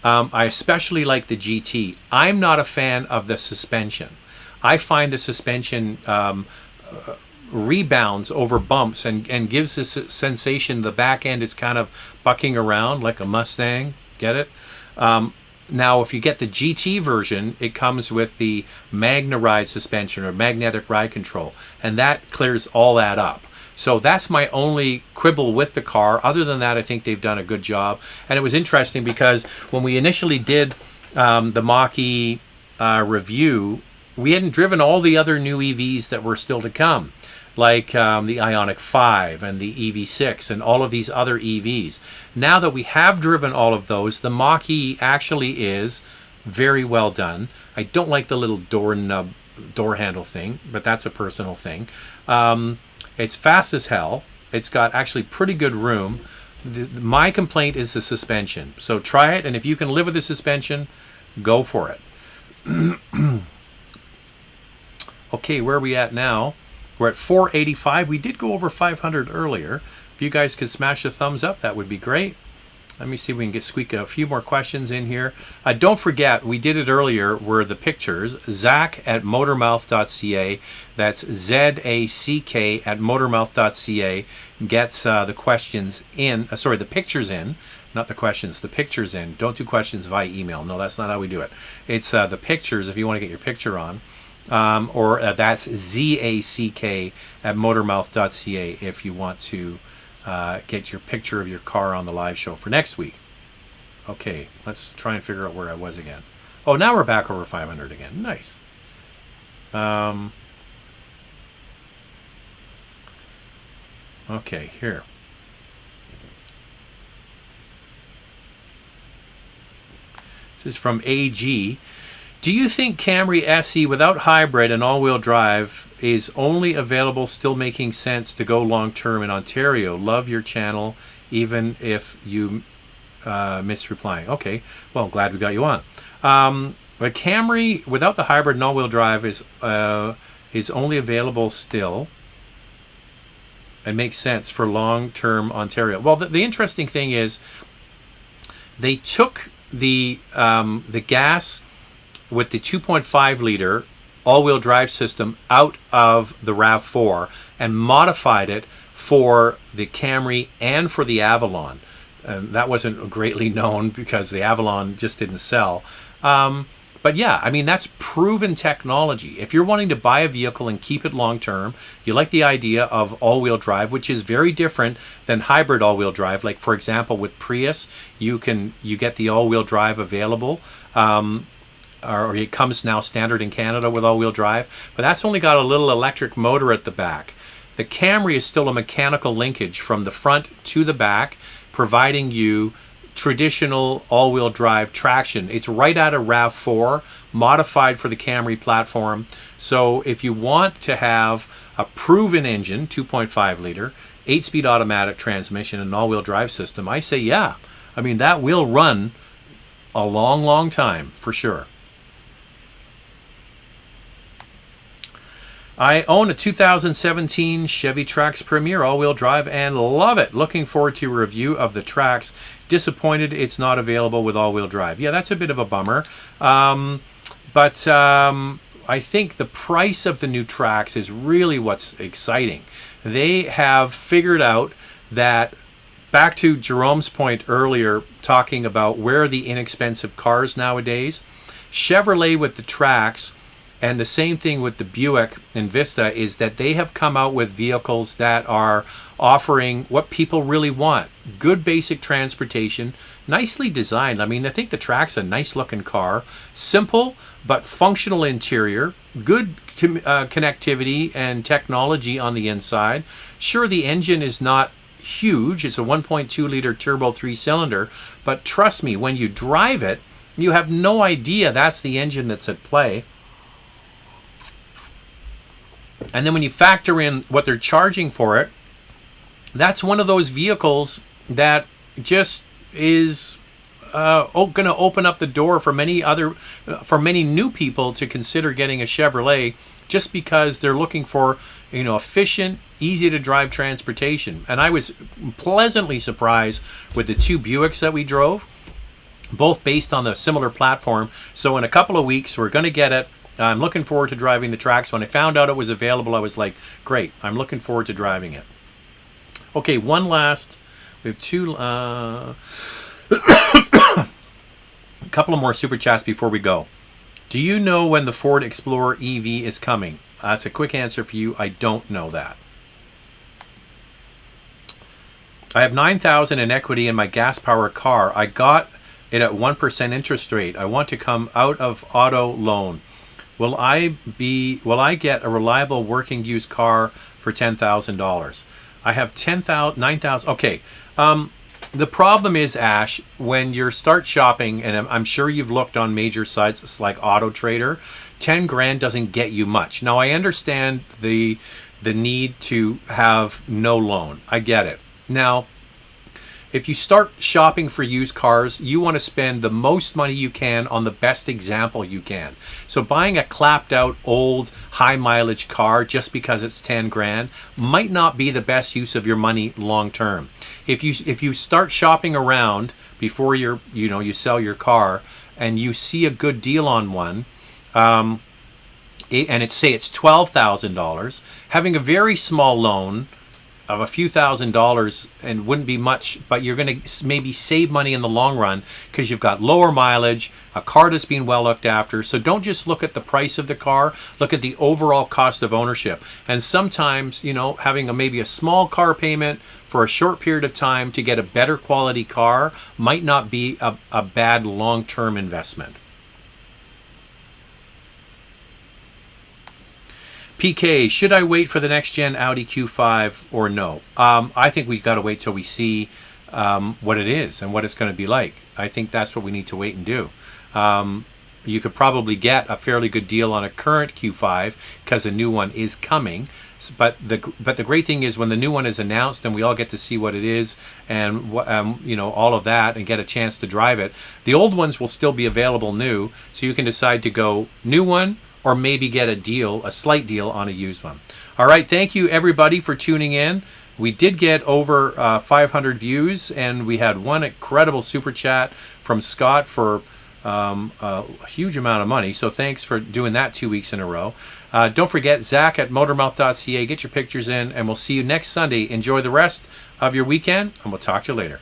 I especially like the GT. I'm not a fan of the suspension. I find the suspension rebounds over bumps and gives this sensation the back end is kind of bucking around like a Mustang. Get it? Now, if you get the GT version, it comes with the MagnaRide suspension or magnetic ride control, and that clears all that up. So that's my only quibble with the car. Other than that, I think they've done a good job. And it was interesting because when we initially did the Mach-E review, we hadn't driven all the other new EVs that were still to come, like the Ioniq 5 and the EV6 and all of these other EVs. Now that we have driven all of those, the Mach-E actually is very well done. I don't like the little door handle thing, but that's a personal thing. It's fast as hell. It's got actually pretty good room. My complaint is the suspension. So try it, and if you can live with the suspension, go for it. Okay, where are we at now? We're at 485. We did go over 500 earlier. If you guys could smash the thumbs up, that would be great. Let me see if we can squeak a few more questions in here. Don't forget, we did it earlier, were the pictures. Zach at motormouth.ca. That's ZACK at motormouth.ca. Gets the questions in, the pictures in. Not the questions, the pictures in. Don't do questions via email. No, that's not how we do it. It's the pictures if you want to get your picture on. Or that's ZACK at motormouth.ca if you want to get your picture of your car on the live show for next week. Okay, let's try and figure out where I was again. Oh, now we're back over 500 again. Nice. Okay, here. This is from AG. Do you think Camry SE without hybrid and all-wheel drive is only available, still making sense to go long-term in Ontario? Love your channel, even if you miss replying. Okay, well, glad we got you on. But Camry without the hybrid and all-wheel drive is only available still and makes sense for long-term Ontario. Well, the interesting thing is they took the gas with the 2.5 liter all-wheel drive system out of the RAV4 and modified it for the Camry and for the Avalon. That wasn't greatly known because the Avalon just didn't sell. But yeah, I mean, that's proven technology. If you're wanting to buy a vehicle and keep it long term, you like the idea of all-wheel drive, which is very different than hybrid all-wheel drive. Like, for example, with Prius, you get the all-wheel drive available. Or it comes now standard in Canada with all-wheel drive, but that's only got a little electric motor at the back. The Camry is still a mechanical linkage from the front to the back, providing you traditional all-wheel drive traction. It's right out of RAV4, modified for the Camry platform. So if you want to have a proven engine, 2.5 liter, 8-speed automatic transmission, and an all-wheel drive system, I say yeah. I mean, that will run a long, long time for sure. I own a 2017 Chevy Trax Premier all-wheel drive and love it. Looking forward to a review of the Trax. Disappointed it's not available with all-wheel drive. Yeah, that's a bit of a bummer. But I think the price of the new Trax is really what's exciting. They have figured out that, back to Jerome's point earlier, talking about where are the inexpensive cars nowadays, Chevrolet with the Trax, and the same thing with the Buick and Vista, is that they have come out with vehicles that are offering what people really want. Good basic transportation, nicely designed. I mean, I think the Trax a nice looking car. Simple but functional interior. Good connectivity and technology on the inside. Sure, the engine is not huge. It's a 1.2 liter turbo 3-cylinder. But trust me, when you drive it, you have no idea that's the engine that's at play. And then when you factor in what they're charging for it, that's one of those vehicles that just is going to open up the door for many new people to consider getting a Chevrolet, just because they're looking for, efficient, easy to drive transportation. And I was pleasantly surprised with the two Buicks that we drove, both based on the similar platform. So in a couple of weeks, we're going to get it. I'm looking forward to driving the Trax. When I found out it was available, I was like, great, I'm looking forward to driving it. Okay, we have two, a couple of more super chats before we go. Do you know when the Ford Explorer EV is coming? That's a quick answer for you. I don't know that. I have $9,000 in equity in my gas-powered car. I got it at 1% interest rate. I want to come out of auto loan. Will I get a reliable working used car for $10,000? I have $9,000. Okay. The problem is, Ash, when you start shopping, and I'm sure you've looked on major sites like Auto Trader, 10 grand doesn't get you much. Now, I understand the need to have no loan. I get it. Now, if you start shopping for used cars, you want to spend the most money you can on the best example you can. So buying a clapped out old high mileage car just because it's 10 grand might not be the best use of your money long term. If you start shopping around before you sell your car and you see a good deal on one, and it's $12,000, having a very small loan of a few $1,000s and wouldn't be much, but you're going to maybe save money in the long run because you've got lower mileage, a car that's being well looked after. So don't just look at the price of the car, look at the overall cost of ownership. And sometimes, having maybe a small car payment for a short period of time to get a better quality car might not be a bad long-term investment. PK, should I wait for the next gen Audi Q5 or no? I think we've got to wait till we see what it is and what it's going to be like. I think that's what we need to wait and do. You could probably get a fairly good deal on a current Q5 because a new one is coming. But the great thing is when the new one is announced and we all get to see what it is and all of that and get a chance to drive it, the old ones will still be available new, so you can decide to go new one or maybe get a slight deal on a used one. All right, thank you everybody for tuning in. We did get over 500 views, and we had one incredible super chat from Scott for a huge amount of money. So thanks for doing that 2 weeks in a row. Don't forget, Zach at motormouth.ca. Get your pictures in, and we'll see you next Sunday. Enjoy the rest of your weekend, and we'll talk to you later.